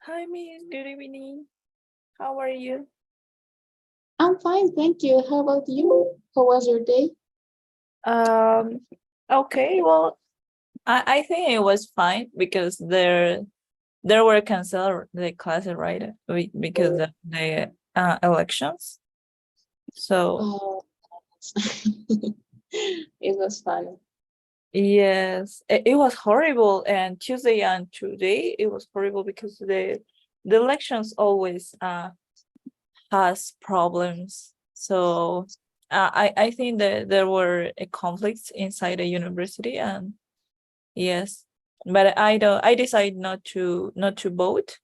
Hi, Miss. Good evening. How are you? I'm fine, thank you. How about you? How was your day? Um, okay, well, I think it was fine because there were canceled the classes, right? Because of the elections. So Oh, it was fun. yes, it was horrible. And Tuesday and today it was horrible because the elections always has problems. So I think that there were conflicts inside the university, and yes, but I decided not to vote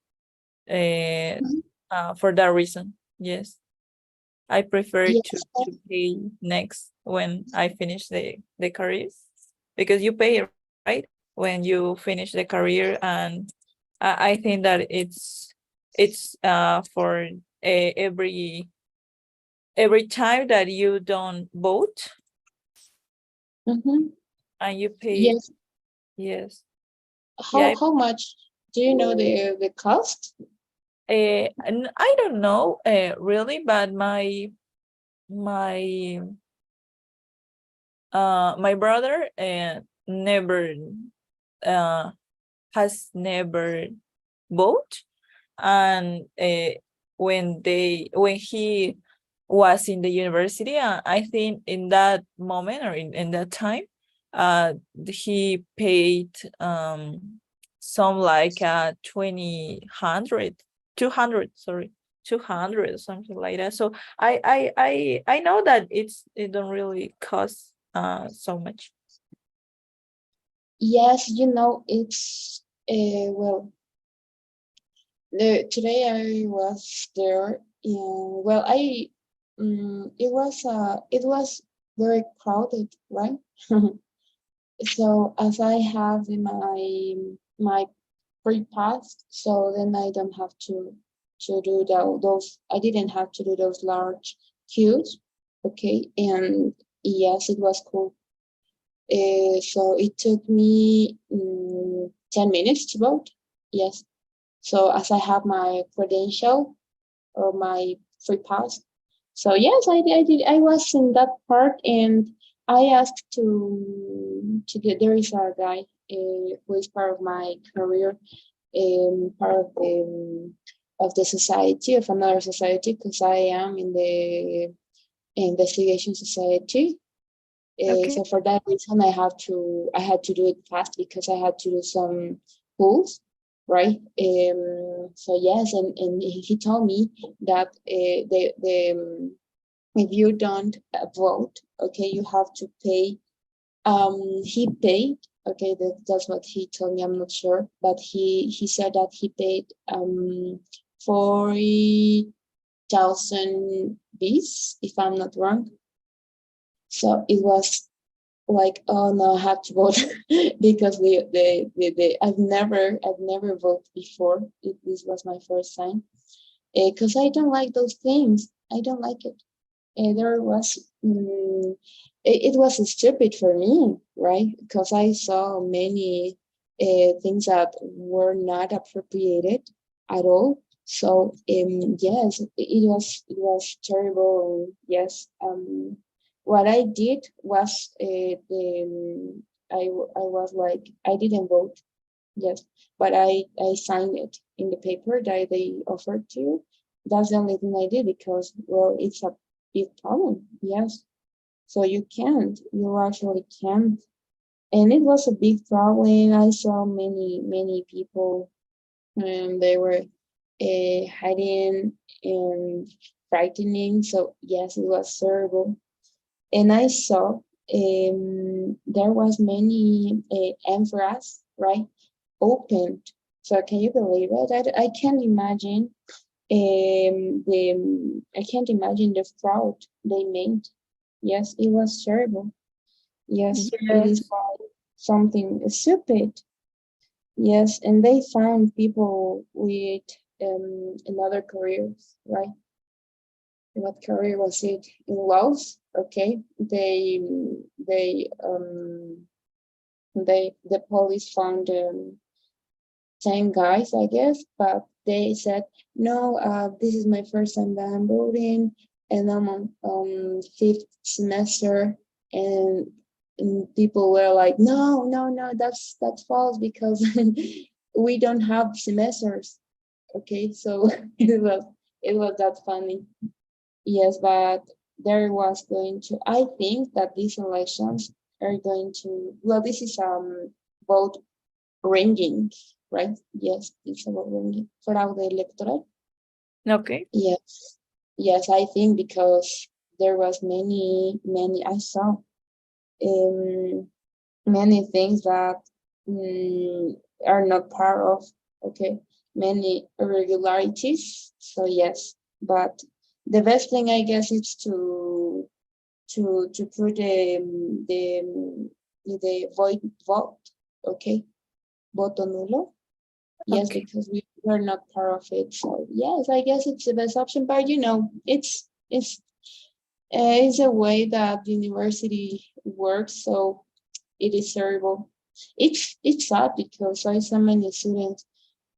uh, Mhm. for that reason. Yes, I prefer to Yes, to pay next when I finish the careers, because you pay, right, when you finish the career. And I think that it's for every time that you don't vote mm-hmm. and you pay. Yes. Yes. How Yeah. how much do you know the cost? And I don't know really, but my my brother never uh has never vote. And when he was in the university, I think in that moment, or in that time, he paid some like 200, sorry, 200 something like that. So I know that it don't really cost so much. Yes, it's well, today I was there, and well, it was very crowded, right? So as I have in my free pass, so then I don't have to do those. I didn't have to do those large queues. Okay, and yes, it was cool. So it took me 10 minutes to vote. Yes. So as I have my credential or my free pass, so yes, I did. I was in that part, and I asked to get. There is a guy who is part of my career, part of the society, of another society, because I am in the investigation society. Okay. So for that reason, I had to do it fast because I had to do some polls, right? So yes, and he told me that if you don't vote, okay, you have to pay. He paid. Okay, that's what he told me. I'm not sure, but he said that he paid 40,000 Bs, if I'm not wrong. So it was like, oh no, I have to vote because I've never voted before. This was my first time because I don't like those things. I don't like it. There was it was stupid for me, right? Because I saw many things that were not appropriated at all. So yes, it was terrible. Yes, what I did was I was like, I didn't vote. Yes, but I signed it in the paper that they offered to. That's the only thing I did because, well, it's a big problem. Yes, so you actually can't. And it was a big problem. I saw many people, and they were hiding and frightening. So yes, it was terrible. And I saw there was many amphoras, right, opened. So can you believe it? I can't imagine I can't imagine the fraud they made. Yes, it was terrible. Yes, it is Yes. something stupid. Yes, and they found people with another careers, right? What career was it? In laws, okay. They the police found 10 guys, I guess, but they said, no, this is my first time that I'm voting, and I'm on fifth semester, and people were like, no, no, no, that's false because we don't have semesters. Okay, so it was that funny. Yes, but there was going to, I think that these elections are going to, well, this is vote ringing, right? Yes, it's about ringing. Fraude electoral. Okay. Yes, yes, I think because there was many, I saw um, many things that are not part of, okay, many irregularities. So yes, but the best thing I guess is to put the vote, okay, voto nulo. Yes, Okay. because we were not part of it. So yes, I guess it's the best option. But you know, it's a way that university works. So it is terrible. It's sad because I saw many students,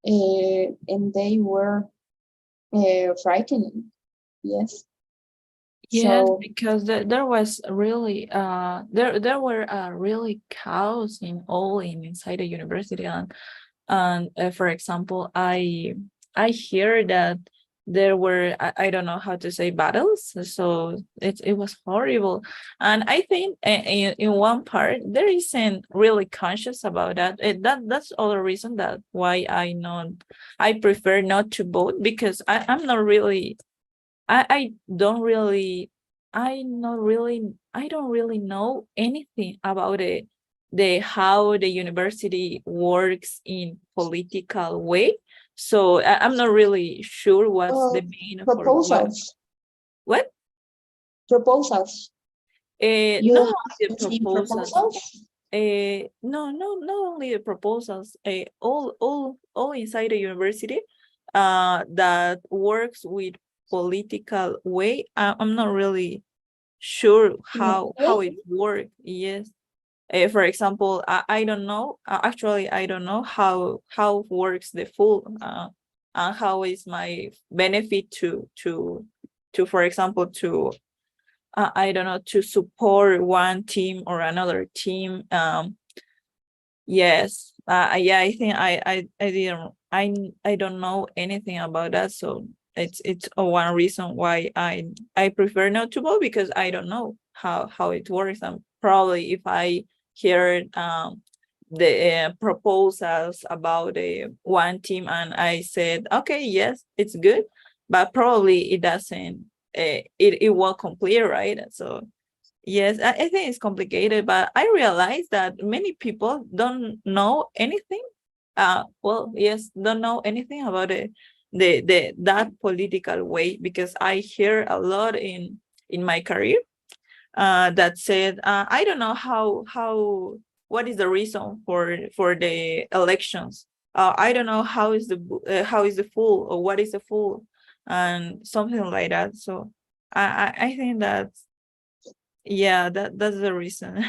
and they were frightening. Yes. Yes, So because there was really there were really chaos in all inside the university, and for example, I hear that there were I don't know how to say battles, so it was horrible, and I think in one part there isn't really conscious about that. That's other reason that why I prefer not to vote, because I'm not really I don't really I don't really know anything about the how the university works in political way. So I'm not really sure what's uh, the main for proposals, what proposals. not You only the have seen proposals. proposals? No, not only the proposals, all inside the university, that works with political way. I'm not really sure how Really? it works. Yes. For example, I don't know. Actually, I don't know how works the full. And how is my benefit to for example I don't know, to support one team or another team. Yes. Yeah, I think I didn't I don't know anything about that. So it's one reason why I prefer not to vote, because I don't know how it works. And probably if I heard the proposals about one team and I said, okay, yes, it's good, but probably it doesn't it won't complete, right? So yes, I think it's complicated, but I realize that many people don't know anything. Well, yes, don't know anything about the that political way, because I hear a lot in my career that said, I don't know how what is the reason for the elections. I don't know how is the full, or what is the full, and something like that. So I think that yeah, that's the reason.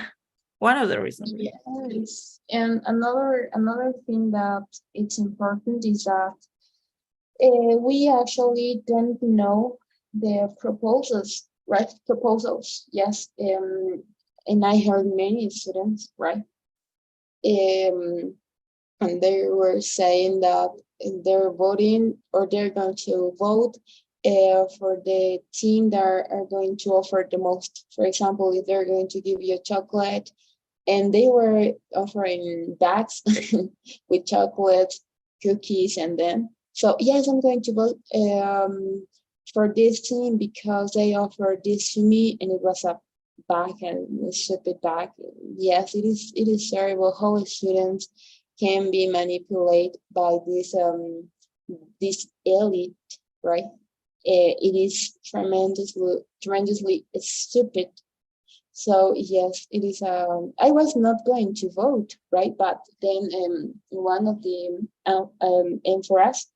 One of the reasons. Yes. And another thing that it's important is that we actually don't know the proposals, right? Proposals, yes. And I heard many students, right? And they were saying that they're voting or they're going to vote for the team that are going to offer the most. For example, if they're going to give you a chocolate, and they were offering bags with chocolates, cookies, and then so yes, I'm going to vote for this team because they offered this to me, and it was a bag and a stupid bag. Yes, it is terrible how students can be manipulated by this elite, right? It is tremendously stupid. So yes, it is. I was not going to vote, right? But then one of the and for us,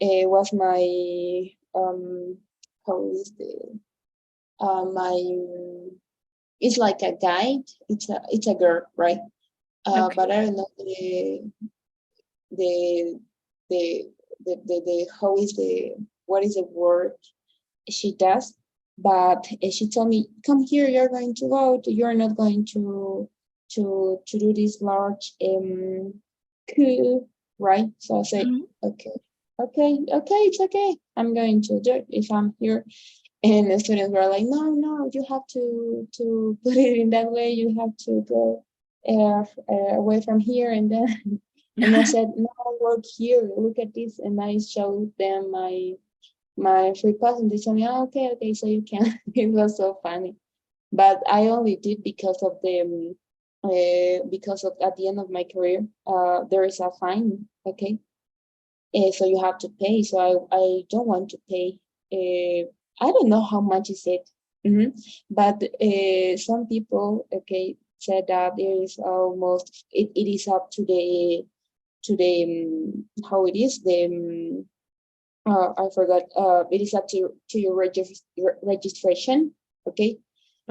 was my how is the my it's like a guide. It's a girl, right? But Okay. I don't know the the the how is the what is the word she does, but she told me, "Come here, you're going to go. You're not going to do this large coup, right?" So I said, Mhm. "Okay, okay, it's okay. I'm going to do it if I'm here." And the students were like, "No, no, you have to put it in that way. You have to go away from here." And then, and I said, "No, work here. Look at this." And I showed them my free pass, and they told me, "Oh, okay, okay, so you can." It was so funny, but I only did because of the because of at the end of my career, there is a fine, okay, so you have to pay. So I don't want to pay. I don't know how much is it, but some people, okay, said that there is almost it is up to the how it is the I forgot. It is up to your registration, okay?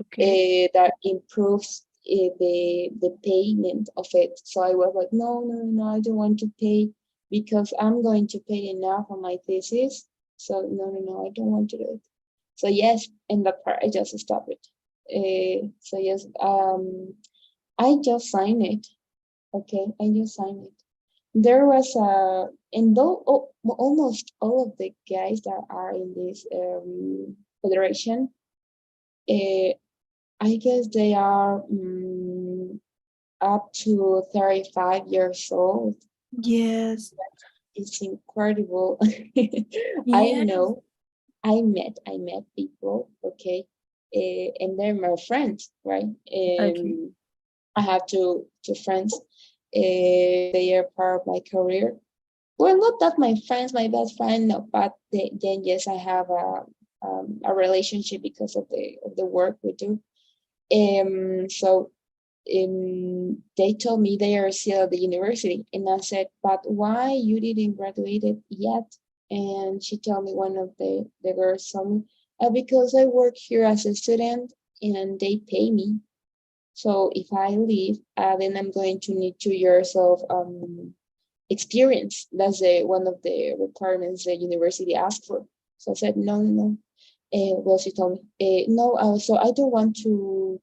Okay. That improves the payment of it. So I was like, no, no, no, I don't want to pay because I'm going to pay enough on my thesis. So no, no, no, I don't want to do it. So yes, in that part, I just stopped it. So yes, I just signed it. Okay, I just signed it. There was a, and though almost all of the guys that are in this federation, uh, I guess they are up to 35 years old. Yes. It's incredible. I Yes. know. I met people. Okay, and they're my friends, right? Okay. I have two friends. They are part of my career. Well, not that my friends, my best friend, no, but then yes, I have a relationship because of the work we do. So they told me they are still at the university, and I said, "But why you didn't graduate it yet?" And she told me, one of the girls told me, "Because I work here as a student and they pay me. So if I leave, then I'm going to need 2 years of experience. That's one of the requirements the university asked for." So I said, "No, no, no." Well, she told me, "No, so I don't want to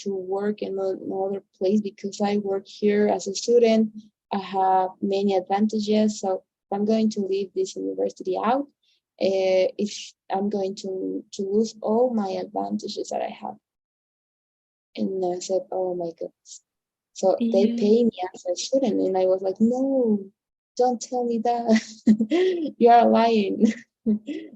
work in another place because I work here as a student. I have many advantages. So if I'm going to leave this university out, if I'm going to lose all my advantages that I have." And I said, "Oh my goodness." So they Yeah. pay me as a student, and I was like, "No, don't tell me that. You are lying.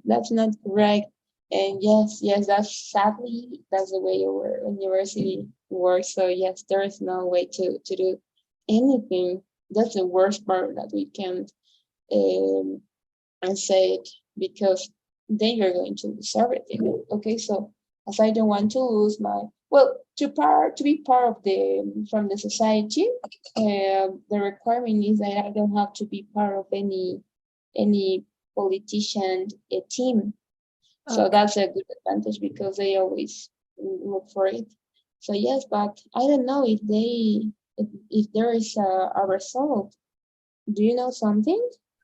That's not correct." And yes, yes, that's the way our university works. So yes, there is no way to do anything. That's the worst part that we can um, and say it, because then you're going to lose everything. Okay, so as I don't want to lose my, well, to be part of the from the society, the requirement is that I don't have to be part of any politician team. So Okay. that's a good advantage because they always look for it. So yes, but I don't know if there is a result. Do you know something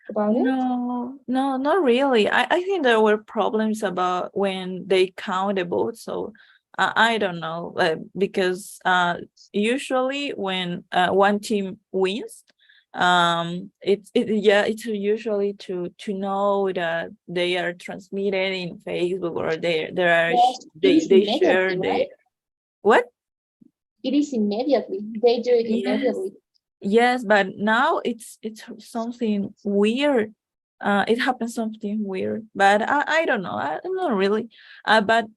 about it? No, no, not really. I think there were problems about when they count the votes. So I don't know, because usually when one team wins, it's usually to know that they are transmitted in Facebook, or Yes, it is they share immediately, right? the what? It is immediately. They do it Yes. immediately. Yes, but now it's something weird. It happens something weird, but I don't know. I'm not really. But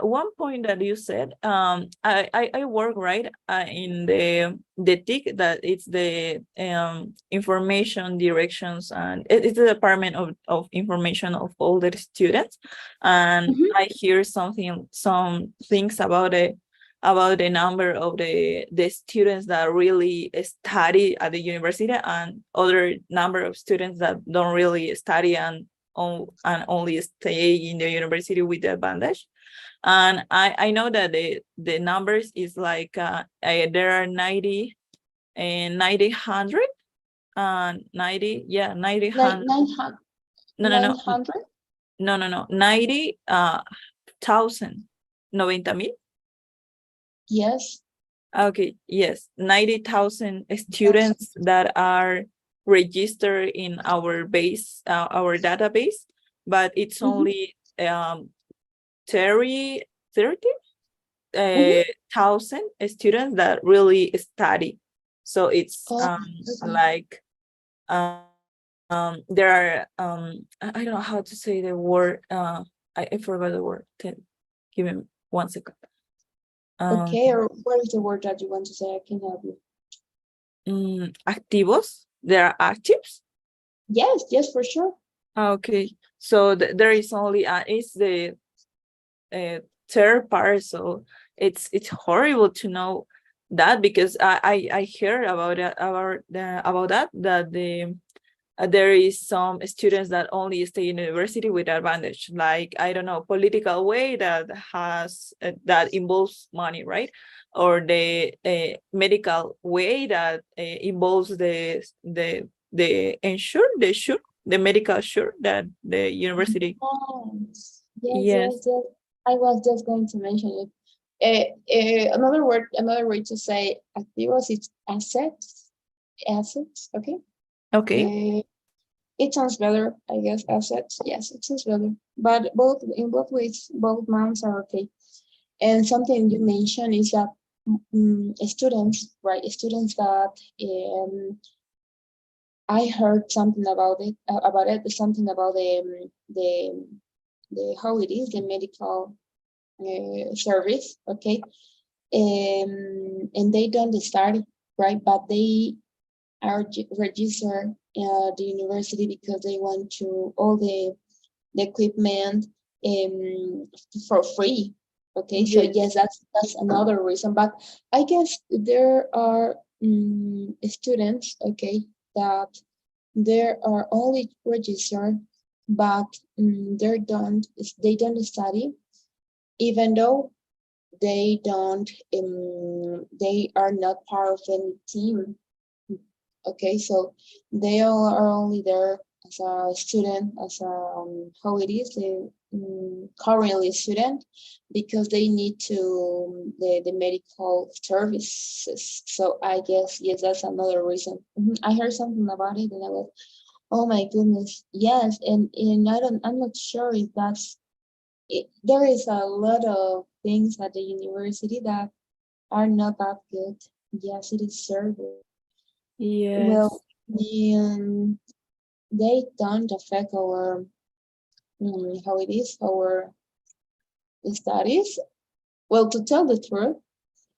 one point that you said, I work right in the TIC, that it's the information directions, and it's the department of information of all the students, and Mhm. I hear some things about the number of the students that really study at the university, and other number of students that don't really study and only stay in the university with the advantage. And I know that the numbers is like there are 90 and 90, 100, 90, yeah, 90, 100. 900. No, no, no, 900? no, 90,000, 90,000. Yes. Okay, yes, 90,000 Yes. students that are registered in our base, our database, but it's only 30, 30,000 students that really study. So it's Oh, okay. like there are I don't know how to say the word. I forgot the word. Give me 1 second. Okay, or what is the word that you want to say? I can help you. Activos. There are actives. Yes, yes, for sure. Okay, so there is only it's the third part, so it's horrible to know that, because I heard about it, about that there is some students that only stay in university with advantage, like, I don't know, political way that has that involves money, right? Or the medical way that involves the medical sure that the university. Yes, yes, Yes. yes, yes. I was just going to mention it. Another way to say activos is assets. Assets, okay? Okay. It sounds better, I guess. Assets, yes, it sounds better. But in both ways, both nouns are okay. And something you mentioned is that students, right? Students that I heard something about it. Something about the how it is the medical service, okay? And they don't study, right? But they are registered at the university because they want to all the equipment for free. Okay, so Yes. yes, that's another reason. But I guess there are students, okay, that there are only registered, but they don't study, even though they are not part of any team. Okay, so they all are only there as a student, as a how it is, currently student, because they need to the medical services. So I guess yes, that's another reason. I heard something about it, and I was, oh my goodness, yes, and I'm not sure if that's it. There is a lot of things at the university that are not that good. Yes, it is service. Well, Yes. they don't affect our how it is our studies. Well, to tell the truth,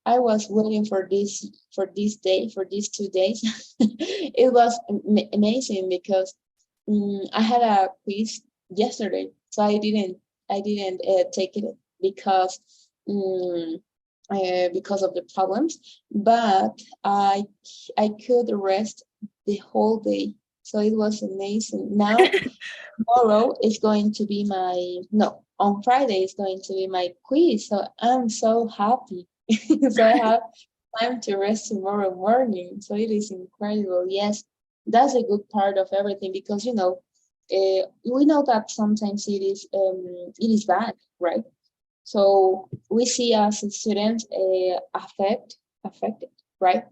I was waiting for this day for these 2 days. It was amazing because I had a quiz yesterday, so I didn't take it because because of the problems, but I could rest the whole day. So it was amazing. Now tomorrow is going to be my no, on Friday is going to be my quiz. So I'm so happy. So I have time to rest tomorrow morning. So it is incredible. Yes, that's a good part of everything because we know that sometimes it is bad, right? So we see as a student affected, right?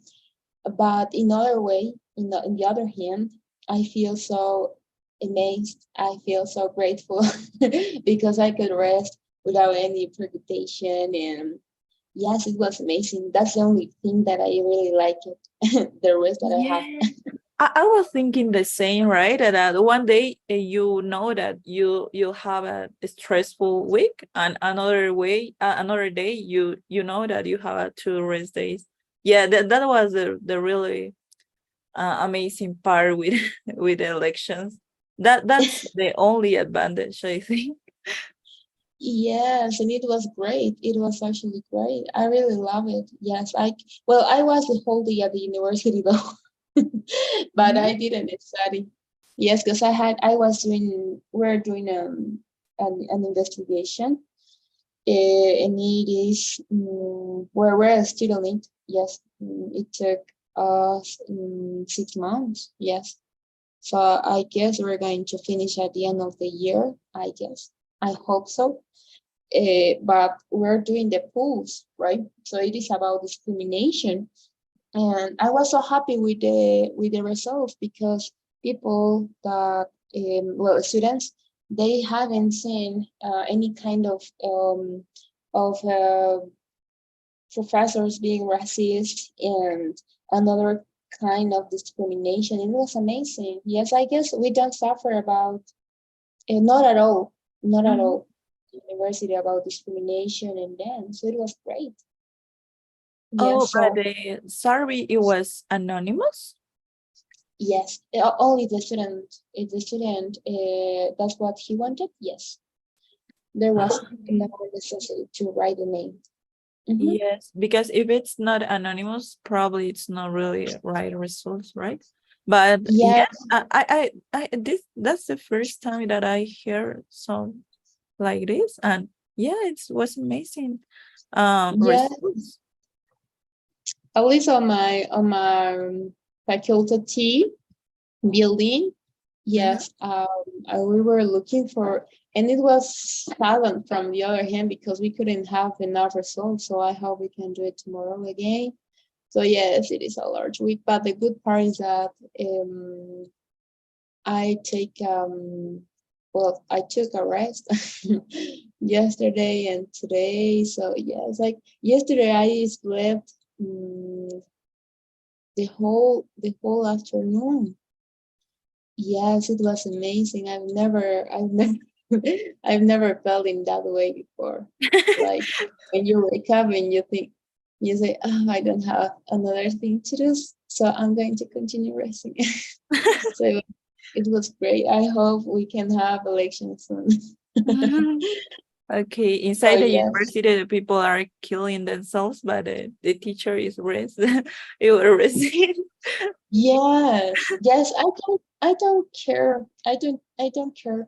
But in other way, in the other hand, I feel so amazed. I feel so grateful because I could rest without any preoccupation. And yes, it was amazing. That's the only thing that I really like it. The rest that I have. Yeah. I was thinking the same, right? That one day you know that you have a stressful week, and another day you know that you have 2 rest days. Yeah, that was the really amazing part with with the elections. That's the only advantage, I think. Yes, and it was great. It was actually great. I really love it. Yes, I was the whole day at the university though, but Mhm. I didn't study. Yes, because we're doing an investigation, and it is where we're still on it. Yes, it took 6 months. Yes. So I guess we're going to finish at the end of the year. I guess. I hope so. But we're doing the pools, right? So it is about discrimination, and I was so happy with the results because people that well, students, they haven't seen any kind of professors being racist and another kind of discrimination. It was amazing. Yes, I guess we don't suffer about not at all, not at Mhm. all university about discrimination and then so it was great. Oh, Yes, but so the survey, it was anonymous? yes, only the student, if the student that's what he wanted, yes, there was no necessity to write the name. Mhm. Yes, because if it's not anonymous, probably it's not really right results, right? But Yeah, yeah, this that's the first time that I hear some like this, and yeah, it was amazing. yeah, Results. at least on my faculty building. Mhm. Yes, we were looking for, and it was silent from the other hand because we couldn't have enough results. So I hope we can do it tomorrow again. So yes, it is a large week, but the good part is that I take well, I took a rest yesterday and today. So yes, like yesterday I slept the whole afternoon. Yes, it was amazing. I've never, I've never felt in that way before. Like when you wake up and you think, you say, oh, I don't have another thing to do, so I'm going to continue resting. So it was great. I hope we can have elections soon. Okay, So inside the yes, university, the people are killing themselves, but the teacher is rest. You were resting. yes. I don't care. I don't care.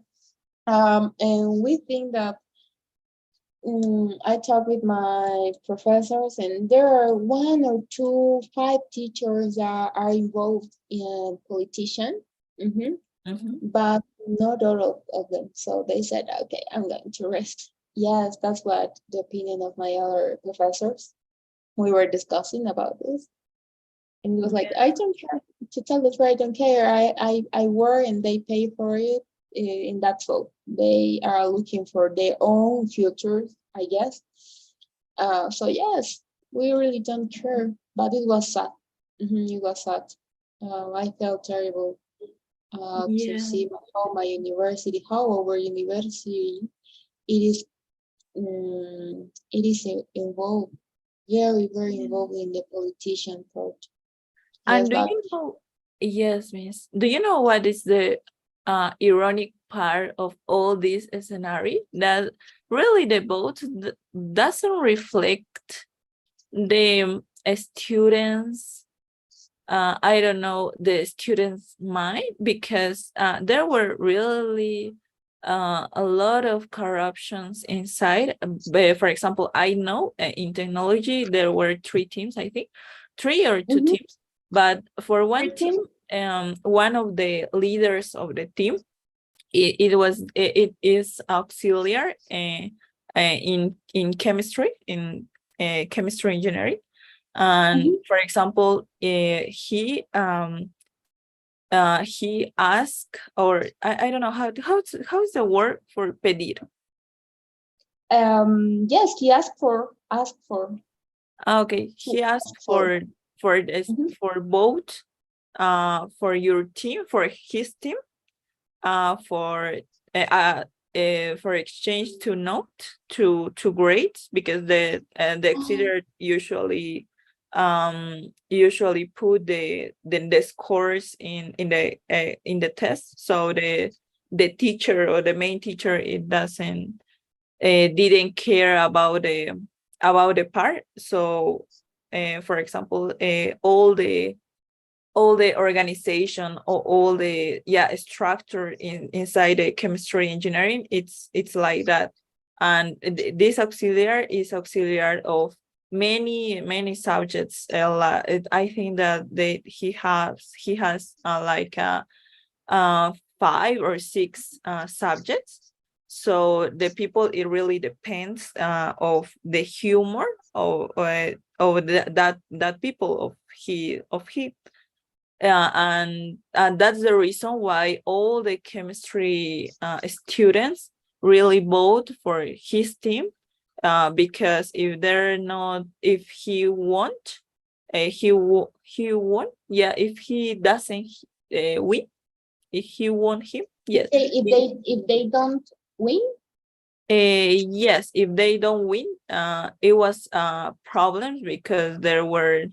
And we think that I talk with my professors, and there are one or two, five teachers that are involved in politician, Mhm. but not all of them. So they said, okay, I'm going to rest. Yes, that's what the opinion of my other professors. We were discussing about this, and it was like, I don't care. To tell the truth, I don't care. I work and they pay for it, and that's all. They are looking for their own futures, I guess. So yes, we really don't care, but it was sad. It was sad. I felt terrible to Yeah. see how my university, how our university, it is, involved, very, very Yeah. involved in the politician part. Yes, And do but you know, yes, miss, do you know what is the ironic part of all this scenario? That really the vote doesn't reflect the students, I don't know, the students' mind, because there were really a lot of corruptions inside. But for example, I know in technology there were three teams, I think, three or two mhm, teams. But for one team, one of the leaders of the team, it is auxiliary in chemistry, in chemistry engineering. And mhm. for example, he asked, or I don't know how's the word for pedir. Yes, he asked for Okay, to he asked ask for. for this, Mhm, for vote for your team, for his team, for for exchange to note, to grades, because the oh, auxiliary usually put the scores in the test, so the teacher or the main teacher, it doesn't didn't care about the part. So for example, all the organization, or all the, yeah, structure inside the chemistry engineering, it's like that. And this auxiliary is auxiliary of many subjects. I think that he has like 5 or 6 subjects. So the people, it really depends of the humor of that people of he. And that's the reason why all the chemistry students really vote for his team, because if he won't, he won. Yeah, if he doesn't win, if he won him, yes. If they don't win, Yes, if they don't win, it was problems because there were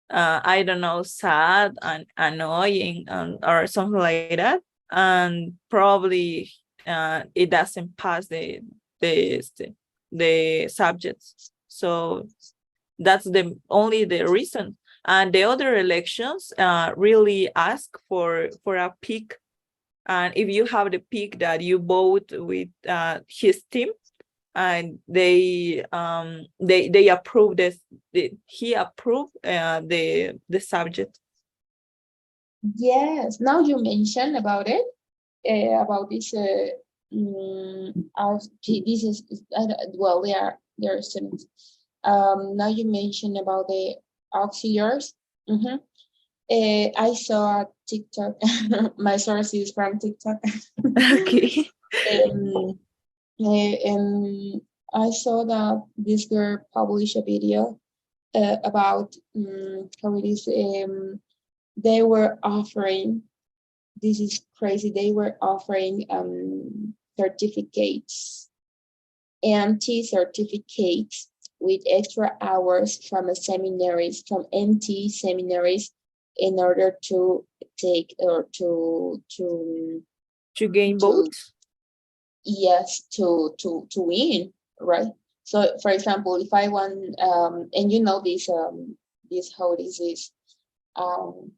I don't know, sad and annoying or something like that, and probably it doesn't pass the the subjects. So that's the reason. And the other elections really ask for a pick, and if you have the pick that you vote with his team, and they approve this, he approved the subject. yes. Now you mention about it, about this. This is well, they are students. Now you mentioned about the auxiliaries. Mm-hmm. I saw a TikTok. My source is from TikTok. Okay. um, and I saw that this girl published a video about how it is. They were offering. This is crazy. They were offering certificates, MT certificates with extra hours from MT seminaries, in order to take or To gain to votes. yes, to win, right? So for example, if I want and you know this how it is um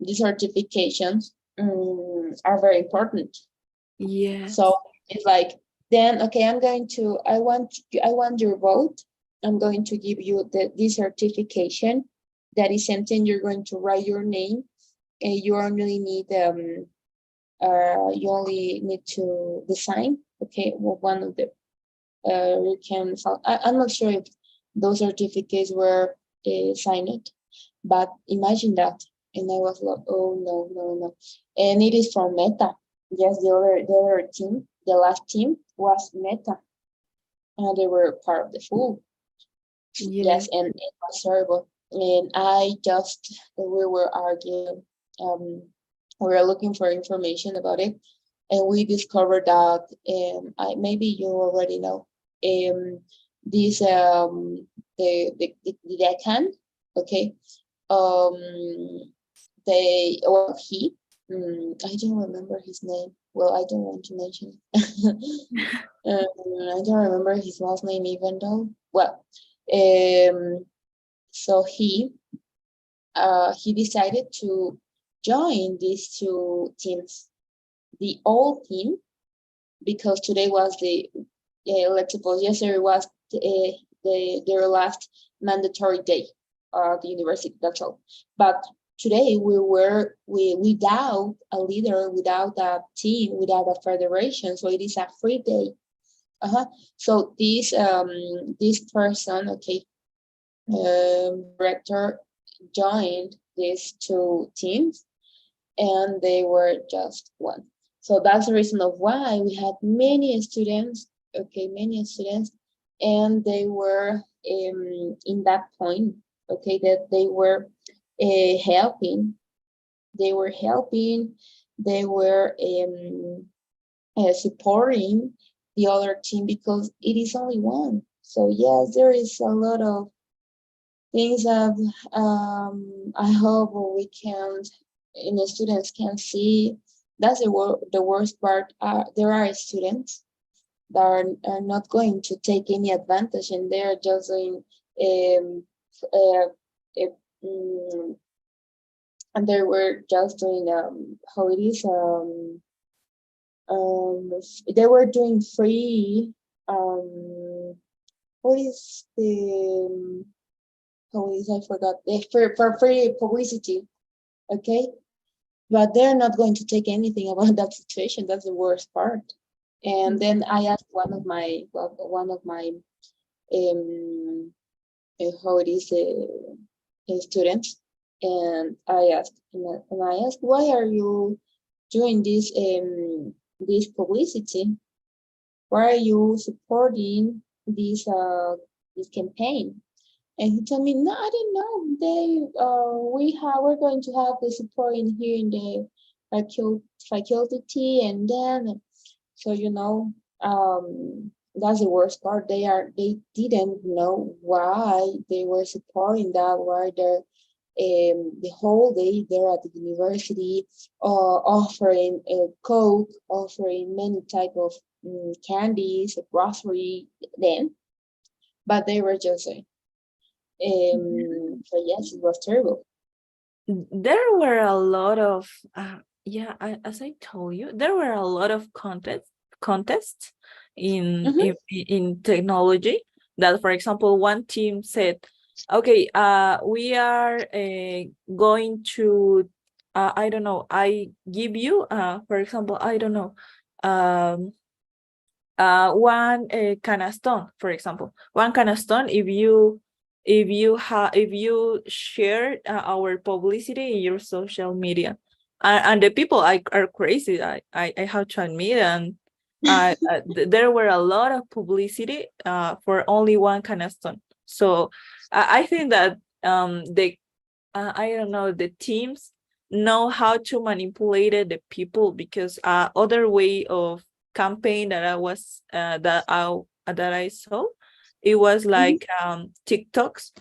these certifications are very important. Yes. So it's like, then okay, I want your vote. I'm going to give you this certification that is something you're going to write your name, and you only need to design. Okay, well, one of the you can. I'm not sure if those certificates were signed, but imagine that. And I was like, oh no, no, no. And it is from Meta. Yes, the other team, the last team was Meta. And they were part of the pool. Yes. Yes, and it was terrible. And we were arguing, we were looking for information about it. And we discovered that, maybe you already know, this, the decan, okay, um, I don't remember his name. Well, I don't want to mention I don't remember his last name, even though, well, so he decided to join these two teams, the old team, because today was let's suppose yesterday was their last mandatory day at the university. That's all. But today we without a leader, without a team, without a federation. So it is a free day. So this person, okay, director, joined these two teams, and they were just one. So that's the reason of why we had many students, okay, and they were in that point, okay, that they were helping, they were helping, they were supporting the other team, because it is only one. So yes, there is a lot of things that I hope we can, and the students can see. That's the worst part. There are students that are not going to take any advantage, and they're just doing, uh, and they were just doing, how it is, they were doing free, what is the how is I forgot for free publicity, okay? But they're not going to take anything about that situation. That's the worst part. And then I asked one of my how it is students, and I asked why are you doing this publicity? Why are you supporting this campaign? And he told me, no, I didn't know. We're going to have the support in here in the faculty, and then so that's the worst part. They didn't know why they were supporting that, why they're the whole day there at the university, offering Coke, offering many type of candies, grocery then, but they were just so yes, it was terrible. There were a lot of yeah, as I told you, there were a lot of contests in Mhm. in technology that, for example, one team said, okay, we are going to I don't know, I give you for example, I don't know, one canaston, for example, one canaston if you share our publicity in your social media, and the people are crazy. I have to admit, and there were a lot of publicity for only one canaston. So I think that the I don't know, the teams know how to manipulate the people, because other way of campaign that I was that I saw, it was Mhm. like TikToks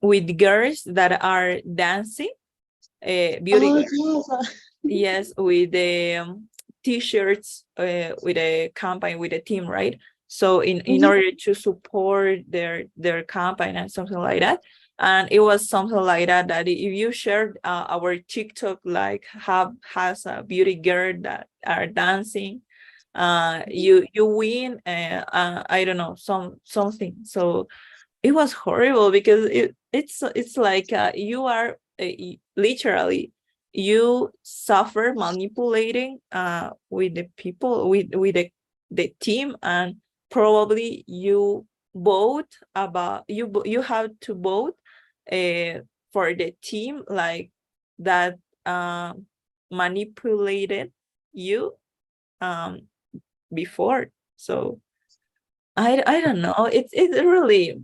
with girls that are dancing, beauty Oh girls. yes. Yes, with the t-shirts with a campaign with a team, right? So in Mhm. order to support their campaign and something like that. And it was something like that, that if you shared our TikTok, like has a beauty girl that are dancing, you win I don't know, something. So it was horrible, because it's like you are literally, you suffer manipulating with the people, with the team, and probably you vote about you have to vote for the team, like that manipulated you um before. So I don't know, it's really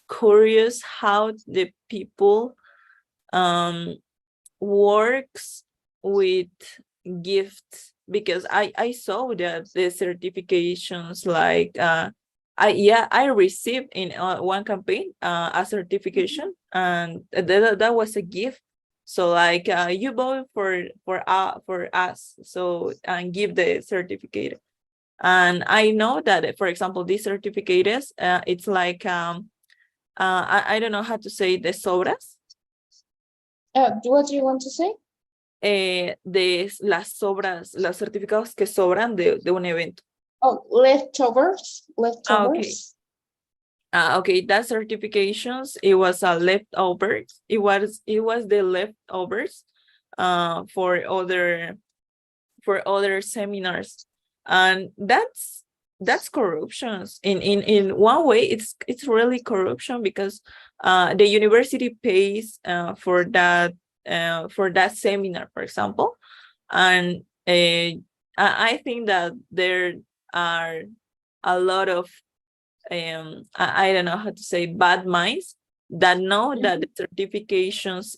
curious how the people um works with gifts, because I saw that the certifications, like I received in one campaign a certification, and that was a gift. So like you vote for us, so and give the certificate. And I know that, for example, these certificates, it's like I don't know how to say, the sobras, What do you want to say? de las sobras, los certificados que sobran de un evento. Oh, leftovers, Okay. leftovers. Okay, that certifications, it was a leftovers. It was the leftovers for other seminars. And that's corruptions in one way. It's really corruption, because the university pays for that seminar, for example. And I think that there are a lot of I don't know how to say, bad minds, that know that Mhm. the certifications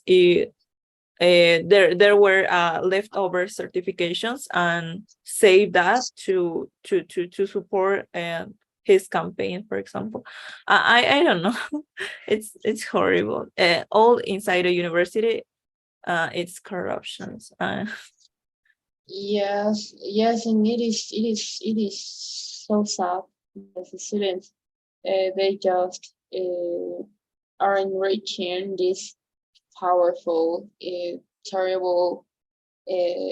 there were leftover certifications, and save that to support his campaign, for example. I don't know. It's horrible. All inside the university, it's corruptions. Yes, yes, and it is so sad as the students they just are enriching this powerful, terrible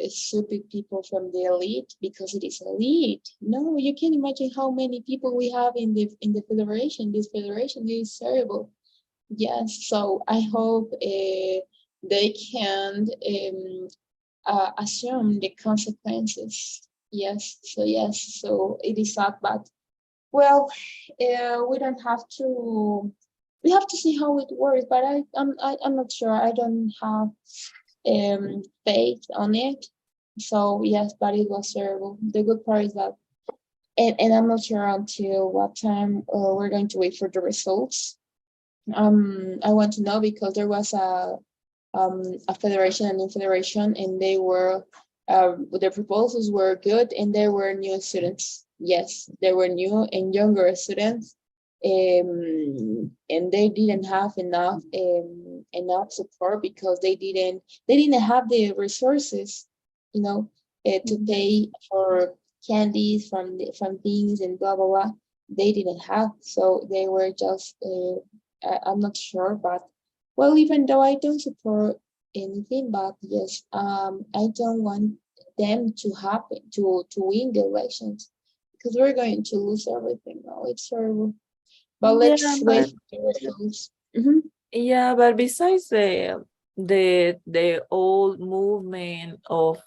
stupid people from the elite because it is elite. No, you can imagine how many people we have in the federation. This federation is terrible. Yes, so I hope they can assume the consequences. Yes, so it is sad, but well, we don't have to. We have to see how it works, but I'm not sure. I don't have faith on it. So yes, but it was terrible. The good part is that, and I'm not sure until what time we're going to wait for the results. I want to know because there was a federation and infederation, and they were their proposals were good, and there were new students. Yes, there were new and younger students, and they didn't have enough support because they didn't have the resources, you know, to pay for candies from things and blah blah blah. They didn't have, so they were just I'm not sure, but well, even though I don't support anything, but yes, I don't want them to happen to win the elections because we're going to lose everything now. It's terrible. But Yeah, let's wait but for the results. Hmm. yeah, but besides the old movement of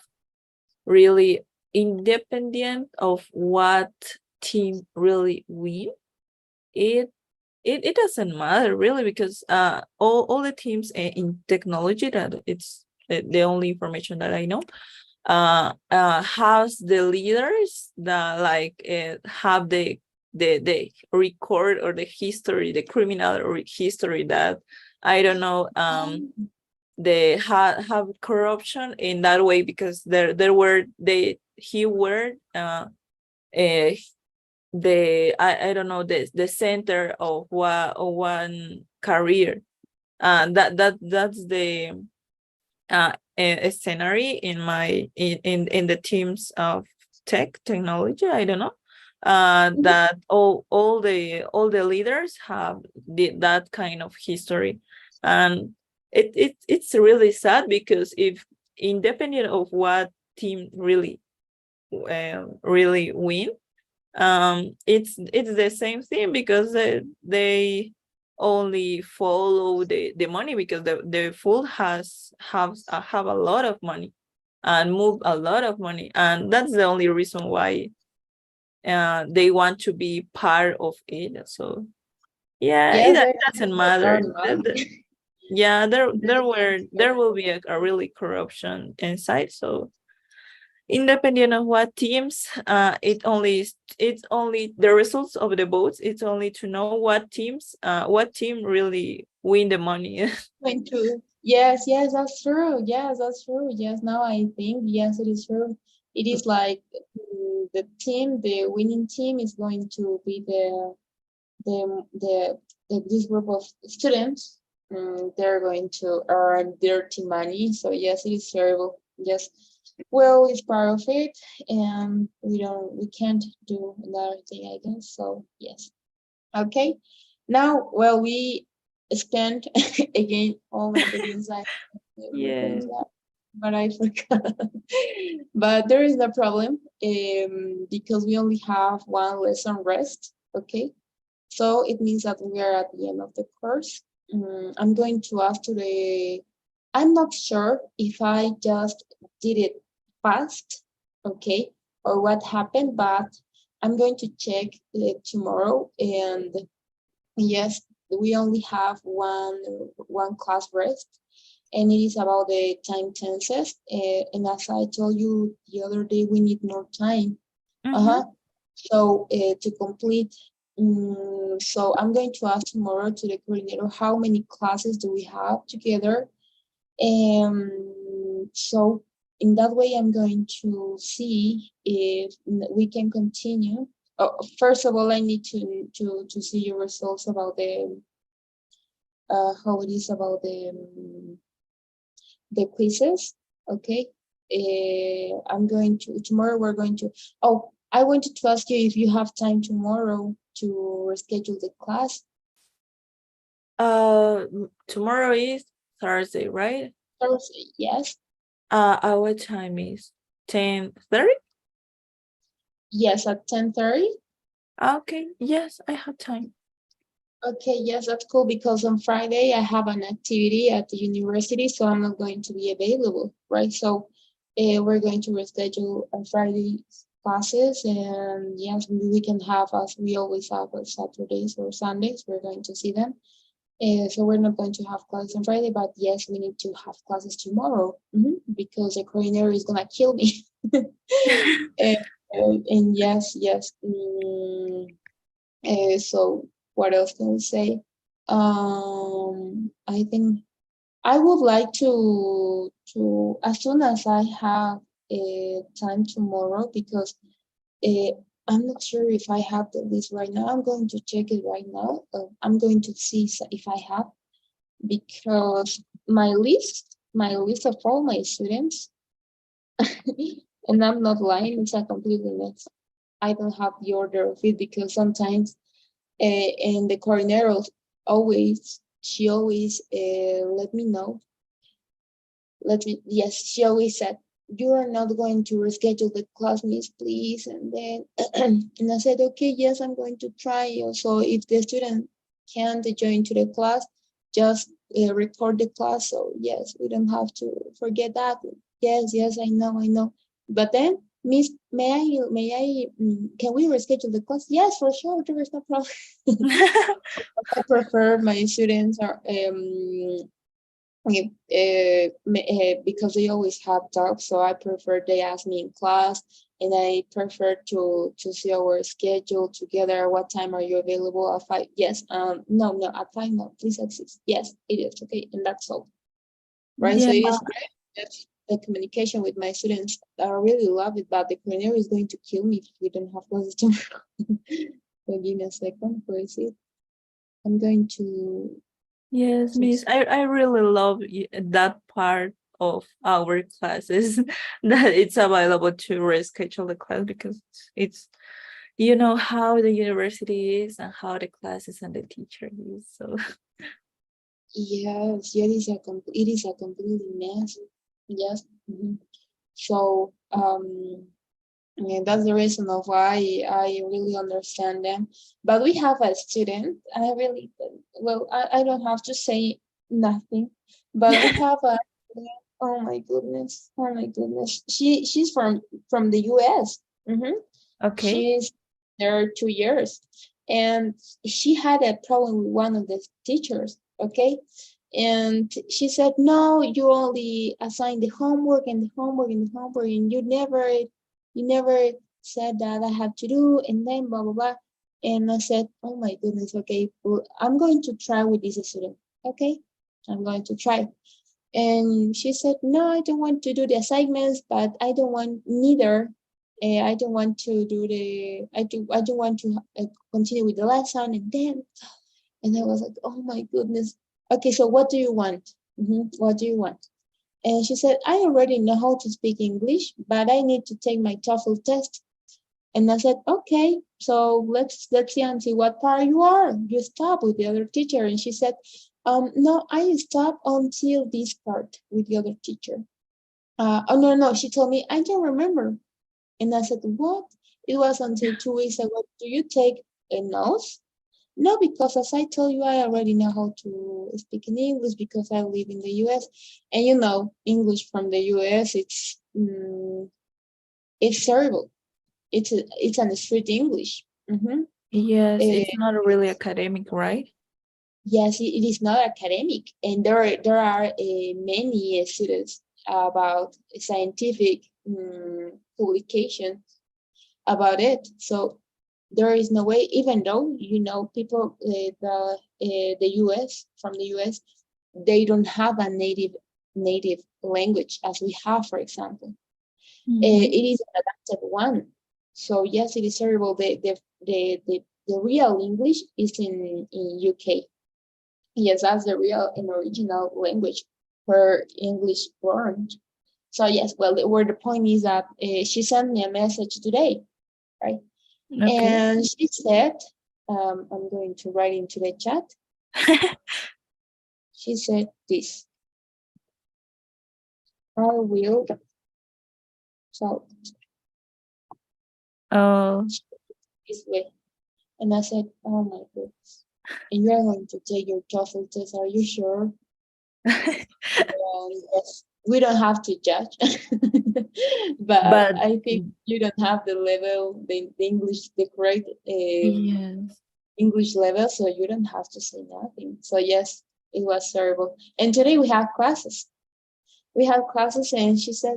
really independent of what team really win, it it doesn't matter really because all the teams in technology, that it's the only information that I know, has the leaders that like have the record or the history, the criminal history that I don't know, they have corruption in that way because there were he were uh I don't know, the center of one career, that's the a scenario in my in the teams of technology, I don't know, that all the leaders have that kind of history, and it's really sad because if independent of what team really win, it's the same thing because they only follow the money because the food have a lot of money and move a lot of money, and that's the only reason why they want to be part of it. So yeah, Yes, it they doesn't have a lot matter. of money. Yeah, They can there spend. will be a really corruption inside. So independent of what teams, it's only the results of the votes. It's only to know what team really win the money. Going to yes, that's true. Yes, that's true. Yes, now I think yes, it is true. It is like the winning team is going to be this group of students. They're going to earn dirty money. So yes, it is terrible. Yes, well, it's part of it, and we can't do another thing, I guess. So yes. Okay. Now, well, we spent again all my goodness, I we're going Yeah. to that, but I forgot. But there is no problem, because we only have one lesson rest. Okay, so it means that we are at the end of the course. I'm going to ask today. I'm not sure if I just did it fast, okay, or what happened, but I'm going to check tomorrow. And yes, we only have one class rest, and it is about the time tenses. And as I told you the other day, we need more time. Mm-hmm. Uh-huh. So to complete, so I'm going to ask tomorrow to the coordinator how many classes do we have together. So in that way, I'm going to see if we can continue. Oh, first of all, I need to see your results about the how it is about the quizzes. Okay. I'm going to tomorrow. We're going to. Oh, I wanted to ask you if you have time tomorrow to reschedule the class. Tomorrow is Thursday, right? Thursday, yes. Our time is 10:30. Yes, at 10:30. Okay, yes, I have time. Okay, yes, that's cool because on Friday I have an activity at the university, so I'm not going to be available, right? So we're going to reschedule on Friday classes, and yes, we can have, as we always have, on Saturdays or Sundays, we're going to see them. So we're not going to have classes on Friday, but yes, we need to have classes tomorrow, because the coordinator is gonna kill me. and, and yes, yes. So what else can we say? I think I would like to as soon as I have time tomorrow, because uh, I'm not sure if I have the list right now. I'm going to check it right now. I'm going to see if I have, because my list of all my students, and I'm not lying, it's a completely mess. I don't have the order of it because sometimes and the coordinator she always let me know. Yes, she always said, you are not going to reschedule the class, miss, please. And then, and I said, okay, yes, I'm going to try. Also, if the student can't join to the class, just record the class. So yes, we don't have to forget that. Yes, yes, I know. But then, miss, can we reschedule the class? Yes, for sure, there is no problem. I prefer my students are because they always have doubts, so I prefer they ask me in class, and I prefer to see our schedule together. What time are you available? At 5? Yes. No, at 5, no, please at 6. Yes, it is okay, and that's all. Right. Yeah. So it is great. That's the communication with my students. I really love it, but the coordinator is going to kill me if we don't have classes tomorrow. So give me a second. Where is it? I'm going to. Yes, miss. I really love that part of our classes that it's available to reschedule the class, because it's you know how the university is and how the classes and the teacher is. So Yes, it is a completely mess. Yes. So yeah, that's the reason of why I really understand them. But we have a student, I really, well, I don't have to say nothing, but we have a, oh my goodness, oh my goodness. She's from the US. okay. She's there 2 years, and she had a problem with one of the teachers. Okay, and she said, "No, you only assign the homework and the homework and the homework, and you never said that I have to do." And then blah blah blah. And I said, "Oh my goodness, okay, well, I'm going to try with this student. Okay, I'm going to try." And she said, no, I don't want to do the assignments, but I don't want neither. I don't want to do I don't want to continue with the lesson. And I was like, oh my goodness. Okay, so what do you want? What do you want? And she said, I already know how to speak English, but I need to take my TOEFL test. And I said, okay, so let's see and see what part you are. You stop with the other teacher. And she said, no, I stop until this part with the other teacher. Oh no, she told me, I don't remember. And I said, what? It was until 2 weeks ago. Do you take a notes? No, because as I told you, I already know how to speak in English because I live in the US. And English from the US, it's terrible. It's an street English. Yes, Uh, it's not really academic, right? yes, it is not academic, and there are many students about scientific publications about it. So there is no way, even though people the U.S. from the U.S. they don't have a native language as we have, for example. It is an adapted one. So yes, it is terrible. The real English is in UK. Yes, that's the real and original language where English born. So yes, well, where the point is that she sent me a message today, right? Okay. And she said, I'm going to write into the chat. She said this. I will. So Oh. this way. And I said, oh my goodness. And you're going to take your TOEFL test, are you sure? Yes, we don't have to judge. But But I think you don't have the level, the English, the correct yes. English level, so you don't have to say nothing. So yes, it was terrible. And today we have classes. We have classes, and she said,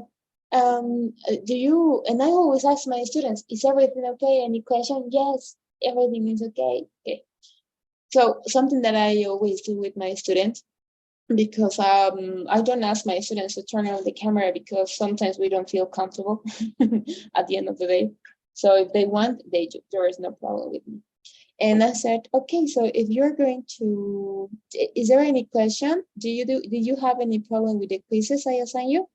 do you, and I always ask my students, is everything okay? Any question? Yes, everything is okay. Okay. So something that I always do with my students, because I don't ask my students to turn on the camera because sometimes we don't feel comfortable at the end of the day. So if they want, they do. There is no problem with me. And I said, okay, so if you're going to, is there any question? Do you have any problem with the quizzes I assign you?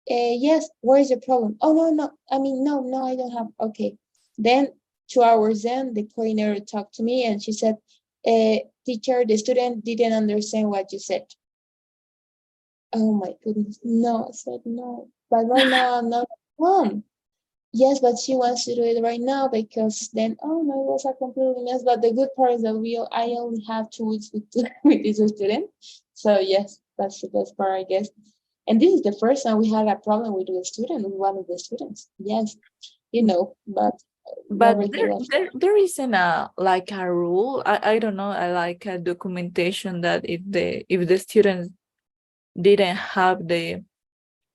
Yes. Where is the problem? Oh, no. I mean, no, I don't have. Okay. Then 2 hours in, the coordinator talked to me and she said, teacher, the student didn't understand what you said. Oh my goodness. No, I said no. But right now I'm not home. Yes, but she wants to do it right now because then, oh no, it was a completely mess. But the good part is that I only have 2 weeks with, with this student. So yes, that's the best part, I guess. And this is the first time we had a problem with a student, with one of the students. Yes, but But everything was there isn't a like a rule. I don't know. I like a documentation that if the students didn't have the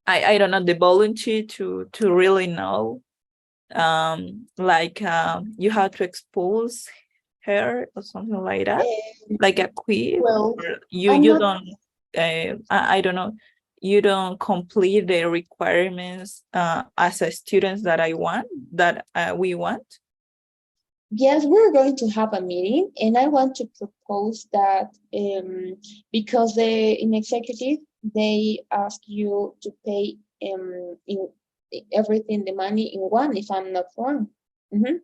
I don't know the volunteer to really know, like you have to expose her or something like that, like a quiz, well, or I'm you not. don't I don't know, you don't complete the requirements as a students that we want. Yes, we're going to have a meeting, and I want to propose that because in executive they ask you to pay in everything the money in one, if I'm not wrong, or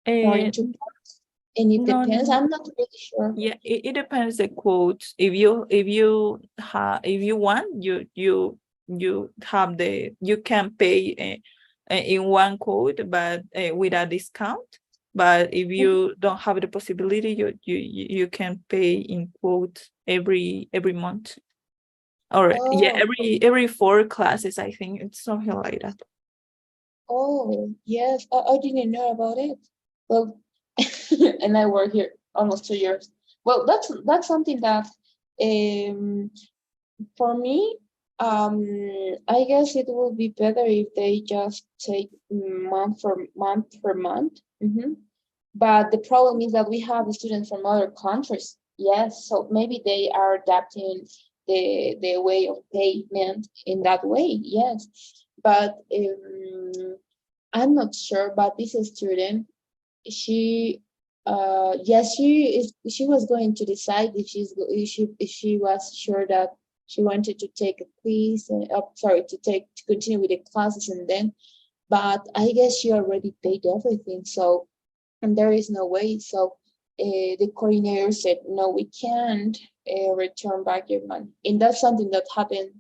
in uh, 2 parts, and it no, depends. no. I'm not really sure. Yeah, it depends the quotes. If you want, you have you can pay in one quote, but with a discount. But if you don't have the possibility, you can pay in quote every month, or yeah, Oh, every 4 classes. I think it's something like that. oh, yes, I didn't know about it. Well, and I work here almost 2 years. Well, that's something that um for me, I guess it will be better if they just take month per month. But the problem is that we have students from other countries. Yes, so maybe they are adapting the way of payment in that way. Yes, but I'm not sure. But this student, she yes, she was going to decide if she was sure that she wanted to take a quiz and sorry, to continue with the classes, and then, but I guess she already paid everything, so, and there is no way. So the coordinator said, no, we can't return back your money, and that's something that happened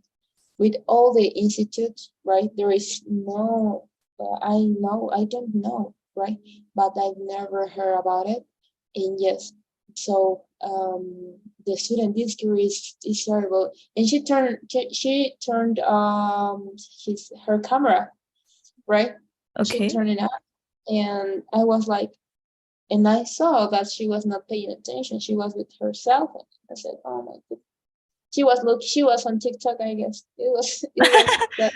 with all the institutes, right? There is no, I don't know, right? But I've never heard about it. And yes, so the student this year is terrible. And she turned her camera, right? She Okay. turned it up, and I was like, and I saw that she was not paying attention. She was with her cell phone. I said, oh my god. She was on TikTok, I guess. It was that.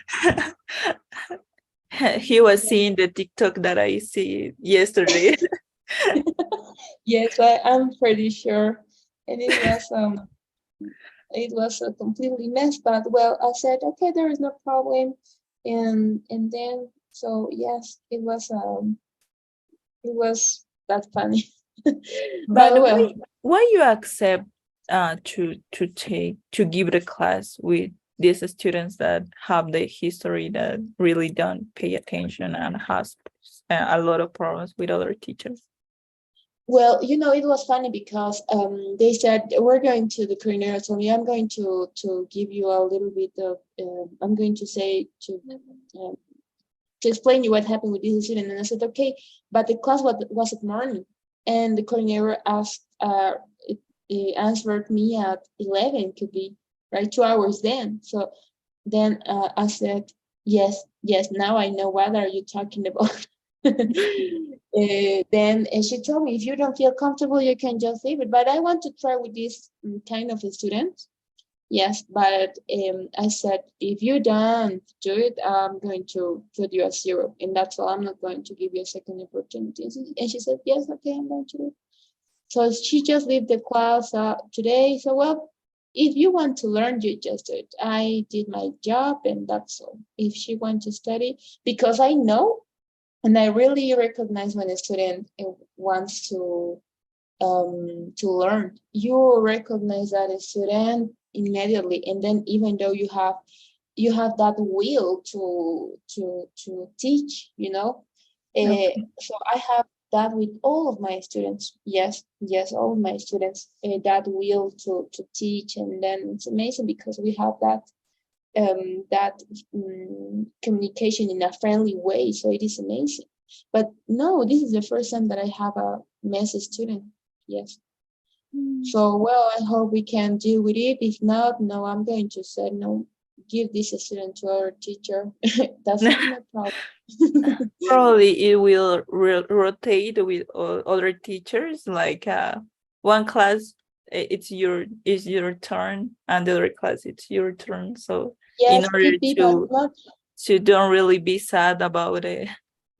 He was seeing the TikTok that I see yesterday. Yes, I'm pretty sure. And it was a completely mess, but well, I said, okay, there is no problem. And then, so yes, it was that funny. But But well, why you accept to give the class with these students that have the history that really don't pay attention and has a lot of problems with other teachers? Well, it was funny because they said we're going to the coordinator told me I'm going to give you a little bit of I'm going to say um, to explain you what happened with this student, and I said okay, but the class was at morning, and the coordinator asked it answered me at 11, could be right 2 hours then. So then I said yes, yes. Now I know what are you talking about. Then she told me, if you don't feel comfortable, you can just leave it. But I want to try with this kind of a student. Yes, but I said, if you don't do it, I'm going to put you at 0. And that's all. I'm not going to give you a second opportunity. And she said, yes, okay, I'm going to do it. So she just left the class today. So, well, if you want to learn, you just do it. I did my job and that's all. If she wants to study, because I know and I really recognize when a student wants to learn. You recognize that a student immediately, and then even though you have that will to teach, Okay. so I have that with all of my students. Yes, yes, all of my students, that will to teach, and then it's amazing because we have that communication in a friendly way. So it is amazing. But no, this is the first time that I have a mess student. Yes. Mm. So, well, I hope we can deal with it. If not, no, I'm going to say no, give this student to our teacher. That's not my problem. Probably it will rotate with other teachers. Like one class, it's your turn, and the other class it's your turn. So in Yes, order could be, but not. to don't really be sad about it,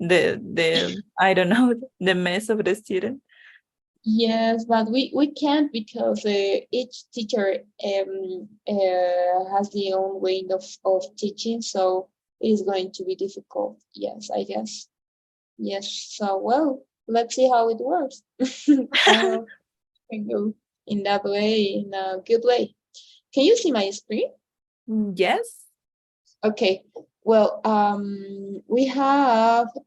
the I don't know, the mess of the student. Yes, but we can't because each teacher has their own way of teaching, so it is going to be difficult. Yes, I guess. Yes. So, well, let's see how it works. I hope it can go in that way, in a good way. Can you see my screen? Yes. Okay. Well, we are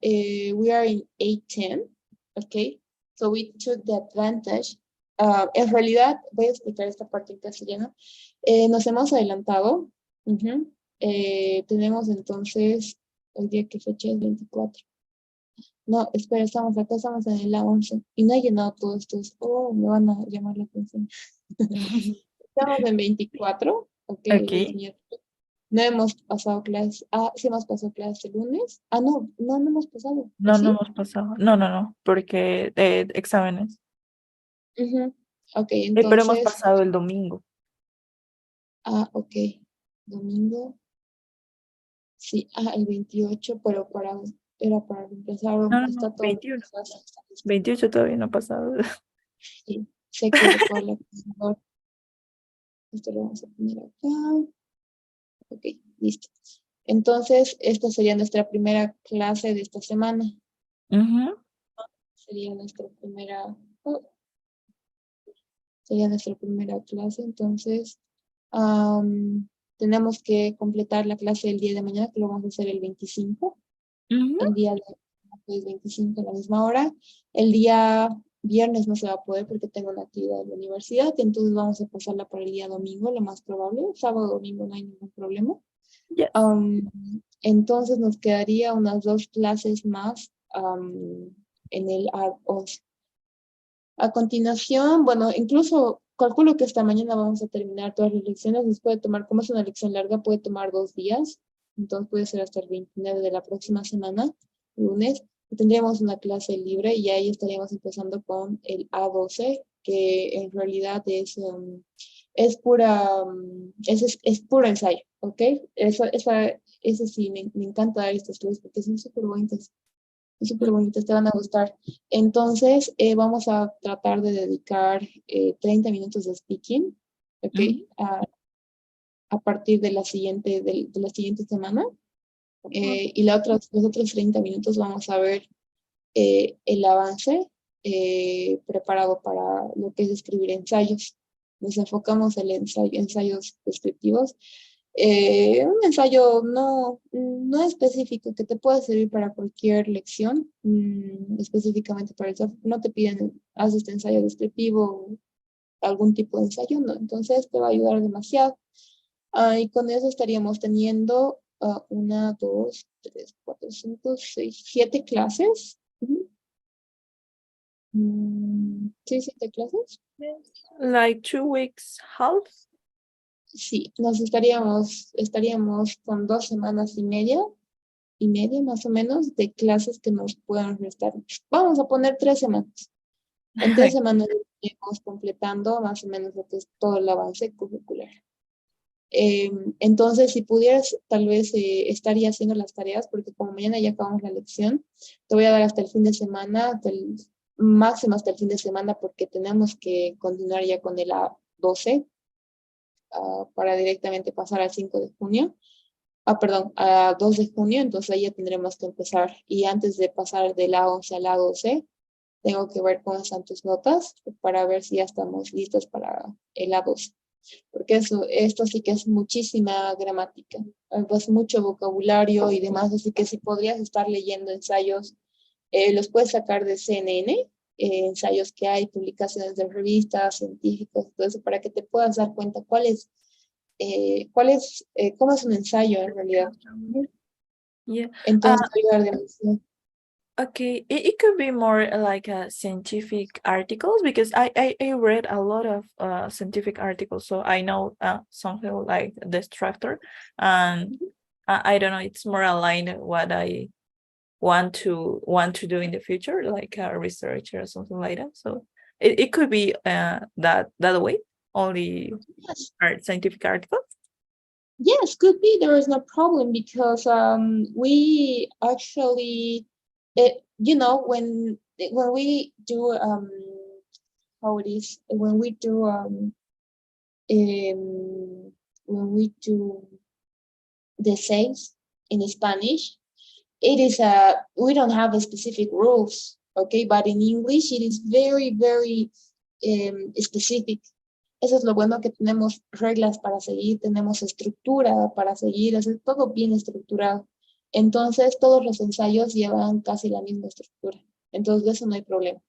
in 810. Okay. So we took the advantage. En realidad, voy a explicar esta parte en castellano. Nos hemos adelantado. Ujú. Tenemos entonces, hoy día, ¿qué fecha es? 24. No, espera, estamos en el A11 y no he llenado todos estos. Oh, me van a llamar la atención. Estamos en 24, ok, es Okay. miércoles. No hemos pasado clases. Ah, sí hemos pasado clases el lunes. Ah, no, no, no hemos pasado. ¿O No, no sí? hemos pasado. No, no, no, porque exámenes. Ujú. Ok, Pero hemos entonces, pasado el domingo. ok. Domingo, sí, el 28, pero era para empezar, No, no, no, está todo 21. fácil, está listo. 28 todavía no ha pasado. Sí, se equivocó la computadora. Esto lo vamos a poner acá. Ok, listo. Entonces, esta sería nuestra primera clase de esta semana. Ujú. Sería nuestra primera, oh, sería nuestra primera clase. Entonces, tenemos que completar la clase el día de mañana, que lo vamos a hacer el 25. Ujú. El día de 25 a la misma hora. El día viernes no se va a poder porque tengo una actividad en la universidad, entonces vamos a pasarla para el día domingo, lo más probable. Sábado, domingo no hay ningún problema. Yes. Entonces nos quedaría unas 2 clases más en el A11. A continuación, bueno, incluso calculo que esta mañana vamos a terminar todas las lecciones. Nos puede tomar, como es una lección larga, puede tomar 2 días. Entonces puede ser hasta el 29 de la próxima semana, lunes. Y tendríamos una clase libre y ahí estaríamos empezando con el A12, que en realidad es pura, es puro ensayo, ¿ok? Eso sí, me encanta dar estas clases porque son súper bonitas, te van a gustar. Entonces, vamos a tratar de dedicar 30 minutos de speaking, ¿ok? Ujú. A partir de la siguiente semana. Y los otros 30 minutos vamos a ver el avance preparado para lo que es escribir ensayos. Nos enfocamos en ensayos descriptivos. Un ensayo no específico que te pueda servir para cualquier lección, específicamente para el software. No te piden, haz este ensayo descriptivo o algún tipo de ensayo, no. Entonces te va a ayudar demasiado. Y con eso estaríamos teniendo una, dos, tres, cuatro, cinco, seis, siete clases. Ujú. Sí, siete clases. Like 2 weeks half. Sí, nos estaríamos con 2 semanas y media más o menos de clases que nos puedan restar. Vamos a poner 3 semanas. En 3 semanas iremos completando más o menos lo que es todo el avance curricular. Entonces, si pudieras tal vez estar ya haciendo las tareas, porque como mañana ya acabamos la lección, te voy a dar hasta el fin de semana, máximo hasta el fin de semana, porque tenemos que continuar ya con el A12 para directamente pasar al 5 de junio. Perdón, a 2 de junio, entonces ahí ya tendremos que empezar. Y antes de pasar de la 11 a la 12, tengo que ver cómo están tus notas para ver si ya estamos listos para el A12. Porque esto sí que es muchísima gramática, pues mucho vocabulario y demás, así que si podrías estar leyendo ensayos, los puedes sacar de CNN, ensayos que hay, publicaciones de revistas, científicos, todo eso, para que te puedas dar cuenta cómo es un ensayo en realidad. Yeah. Entonces, ayudar demasiado. Okay, it could be more like scientific articles because I read a lot of scientific articles, so I know something like the structure, and I don't know, it's more aligned what I want to do in the future, like a researcher or something like that. So it could be that way, only Yes, scientific articles. yes, could be. There is no problem because we actually, when we do how it is when we do um when we do the sales in Spanish, it is we don't have a specific rules, okay, but in English it is very, very specific. Eso es lo bueno, que tenemos reglas para seguir, tenemos estructura para seguir, es todo bien estructurado. Entonces, todos los ensayos llevan casi la misma estructura. Entonces, de eso no hay problema.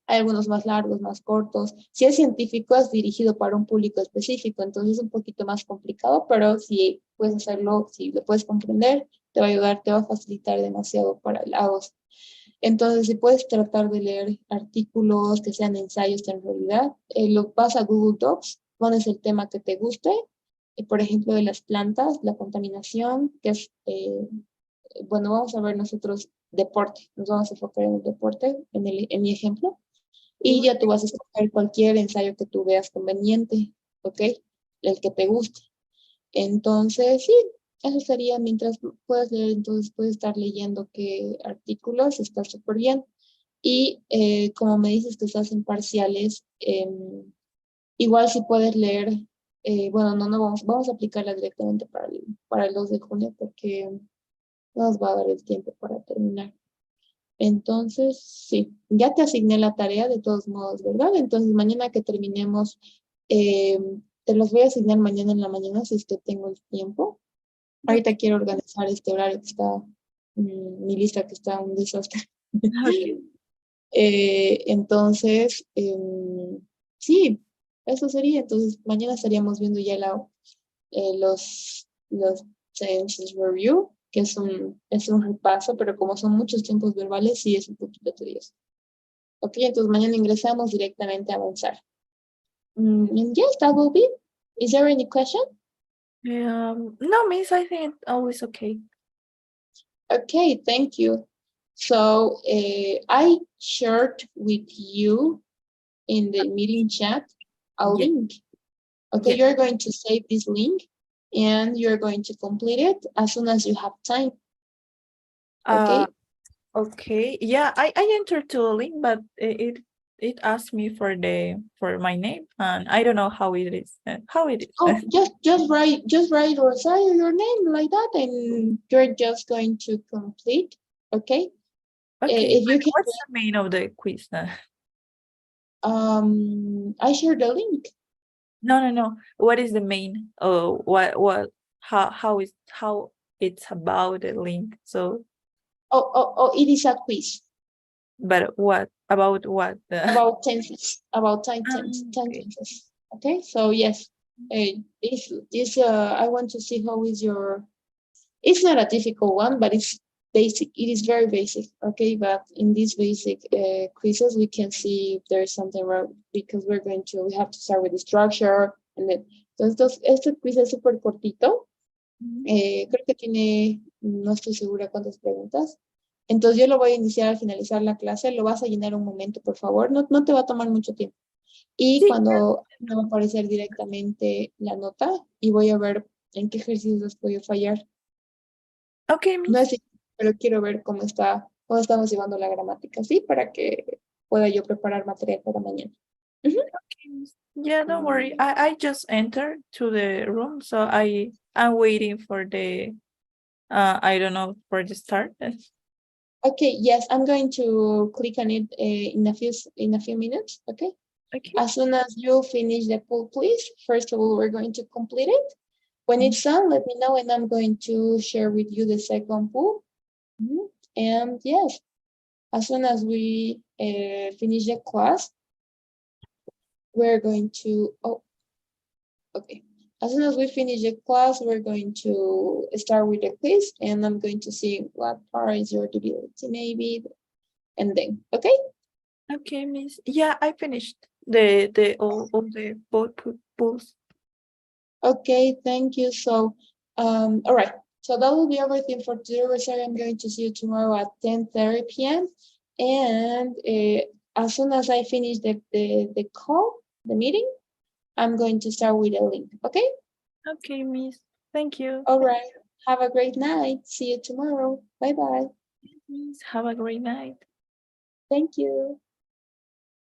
Hay algunos más largos, más cortos. Si es científico, es dirigido para un público específico, entonces es un poquito más complicado, pero si puedes hacerlo, si lo puedes comprender, te va a ayudar, te va a facilitar demasiado para el AOS. Entonces, si puedes tratar de leer artículos que sean ensayos en realidad, lo vas a Google Docs, pones el tema que te guste, por ejemplo, de las plantas, la contaminación, que es, bueno, vamos a ver nosotros deporte, nos vamos a enfocar en el deporte, en mi ejemplo, y ya tú vas a escoger cualquier ensayo que tú veas conveniente, ¿ok? El que te guste. Entonces, sí, eso sería, mientras puedas leer, entonces puedes estar leyendo qué artículos, está súper bien. Y como me dices que estás en parciales, igual si puedes leer, bueno, no vamos a aplicarla directamente para el 2 de junio porque no nos va a dar el tiempo para terminar. Entonces, sí, ya te asigné la tarea de todos modos, ¿verdad? Entonces, mañana que terminemos, eh, te los voy a asignar mañana en la mañana si es que tengo el tiempo. Ahorita quiero organizar este horario que está, mi lista que está un desastre. Okay. Entonces, sí, eso sería. Entonces, mañana estaríamos viendo ya los Sciences Review, que es un repaso, pero como son muchos tiempos verbales, sí es un poquito tedioso. Ok, entonces mañana ingresamos directamente a avanzar. And yes, that will be. Is there any question? No, Miss, I think it's always okay. Okay, thank you. So I shared with you in the meeting chat a Yeah. link. Okay, Yeah. you're going to save this link and you're going to complete it as soon as you have time. Okay. Okay. Yeah, I entered to a link, but it asked me for my name, and I don't know how it is. How it is. Oh, just write Rosario your name like that, and you're just going to complete. Okay. Okay. If you can, What's the main of the quiz? I shared the link. No. What is the main? Oh, what? how it's about the link. So, It is a quiz but what about what? about tenses, about Ah, okay. tenses. Okay, so yes, this I want to see how is your. It's not a difficult one, but it's basic. It is very basic. Okay, but in these basic quizzes, we can see if there's something wrong because we have to start with the structure and then. Entonces, este quiz es súper cortito. Creo que tiene, no estoy segura cuántas preguntas. Entonces yo lo voy a iniciar al finalizar la clase, lo vas a llenar un momento, por favor, no te va a tomar mucho tiempo. Y Sí. cuando me va a aparecer directamente la nota y voy a ver en qué ejercicios puedo fallar. Okay, No Miss. es, pero quiero ver cómo estamos llevando la gramática, ¿sí? Para que pueda yo preparar material para mañana. Okay, Miss. Yeah, don't worry. I just entered to the room, so I'm waiting for the I don't know, for the start. Okay, yes, I'm going to click on it in a few minutes, okay? Okay. As soon as you finish the poll, please, first of all, we're going to complete it. When it's done, let me know and I'm going to share with you the second poll. And yes, as soon as we finish the class, we're going to, okay. As soon as we finish the class, we're going to start with the quiz and I'm going to see what part is your ability maybe, and then, okay? Okay, Miss. Yeah, I finished the all the polls. Okay, thank you. So, all right. So that will be everything for today, Rosario. I'm going to see you tomorrow at 10:30 p.m. And as soon as I finish the call, the meeting, I'm going to start with a link. Okay? Okay, Miss. Thank you. All right. Have a great night. See you tomorrow. Bye-bye. Miss, have a great night. Thank you.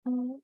Mm.